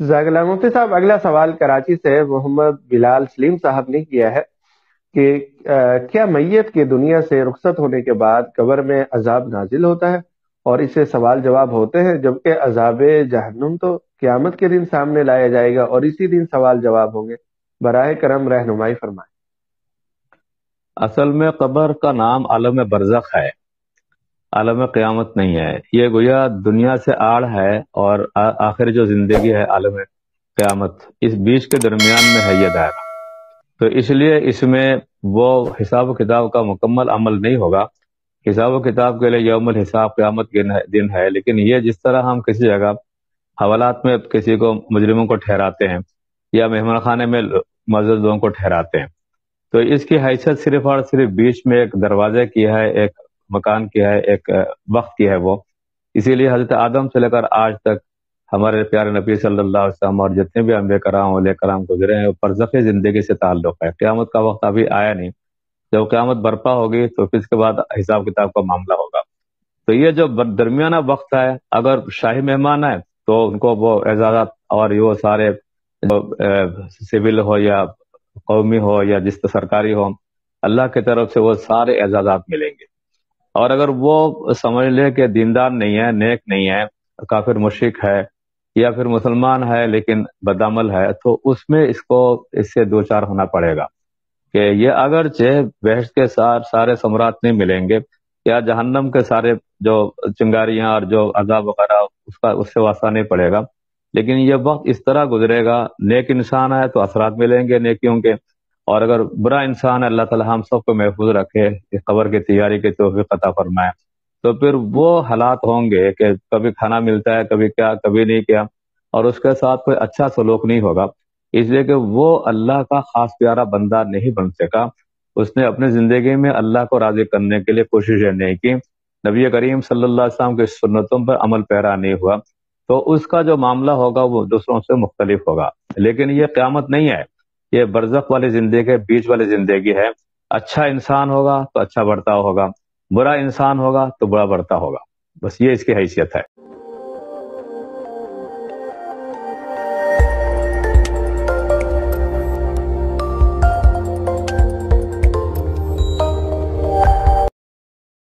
جزاک اللہ مفتی صاحب، اگلا سوال کراچی سے محمد بلال سلیم صاحب نے کیا ہے کہ کیا میت کی دنیا سے رخصت ہونے کے بعد قبر میں عذاب نازل ہوتا ہے اور اس سے سوال جواب ہوتے ہیں، جبکہ عذاب جہنم تو قیامت کے دن سامنے لایا جائے گا اور اسی دن سوال جواب ہوں گے؟ براہ کرم رہنمائی فرمائیں۔ اصل میں قبر کا نام عالم برزخ ہے، عالم قیامت نہیں ہے۔ یہ گویا دنیا سے آڑ ہے اور آخر جو زندگی ہے عالم قیامت، اس بیچ کے درمیان میں ہے یہ دائرہ۔ تو اس لیے اس میں وہ حساب و کتاب کا مکمل عمل نہیں ہوگا۔ حساب و کتاب کے لیے یوم الحساب قیامت کے دن ہے، لیکن یہ جس طرح ہم کسی جگہ حوالات میں کسی کو مجرموں کو ٹھہراتے ہیں یا مہمان خانے میں معزز لوگوں کو ٹھہراتے ہیں، تو اس کی حیثیت صرف اور صرف بیچ میں ایک دروازے کی ہے، ایک مکان کی ہے، ایک وقت کی ہے وہ۔ اسی لیے حضرت آدم سے لے کر آج تک ہمارے پیارے نبی صلی اللہ علیہ وسلم اور جتنے بھی انبیاء کرام اولیاء کرام گزرے ہیں، برزخ زندگی سے تعلق ہے۔ قیامت کا وقت ابھی آیا نہیں، جب قیامت برپا ہوگی تو پھر اس کے بعد حساب کتاب کا معاملہ ہوگا۔ تو یہ جو درمیانہ وقت ہے، اگر شاہی مہمان ہے تو ان کو وہ اعزازات اور وہ سارے سول ہو یا قومی ہو یا جس سرکاری ہو، اللہ کی طرف سے وہ سارے اعزازات ملیں گے۔ اور اگر وہ سمجھ لے کہ دیندار نہیں ہے، نیک نہیں ہے، کافر مشرک ہے یا پھر مسلمان ہے لیکن بدعمل ہے، تو اس میں اس سے دو چار ہونا پڑے گا کہ یہ اگرچہ بہشت کے سارے ثمرات نہیں ملیں گے یا جہنم کے سارے جو چنگاریاں اور جو عذاب وغیرہ اس سے واسطہ نہیں پڑے گا، لیکن یہ وقت اس طرح گزرے گا، نیک انسان ہے تو اثرات ملیں گے نیکیوں کے، اور اگر برا انسان ہے، اللہ تعالی ہم سب کو محفوظ رکھے، اس قبر کی تیاری کی توفیق عطا فرمائے، تو پھر وہ حالات ہوں گے کہ کبھی کھانا ملتا ہے، کبھی کیا، کبھی نہیں کیا، اور اس کے ساتھ کوئی اچھا سلوک نہیں ہوگا، اس لیے کہ وہ اللہ کا خاص پیارا بندہ نہیں بن سکا۔ اس نے اپنی زندگی میں اللہ کو راضی کرنے کے لیے کوششیں نہیں کی، نبی کریم صلی اللہ علیہ وسلم کی سنتوں پر عمل پیرا نہیں ہوا، تو اس کا جو معاملہ ہوگا وہ دوسروں سے مختلف ہوگا۔ لیکن یہ قیامت نہیں ہے، یہ برزخ والی زندگی، بیچ والی زندگی ہے۔ اچھا انسان ہوگا تو اچھا برتاؤ ہوگا، برا انسان ہوگا تو برا برتاؤ ہوگا، بس یہ اس کی حیثیت ہے۔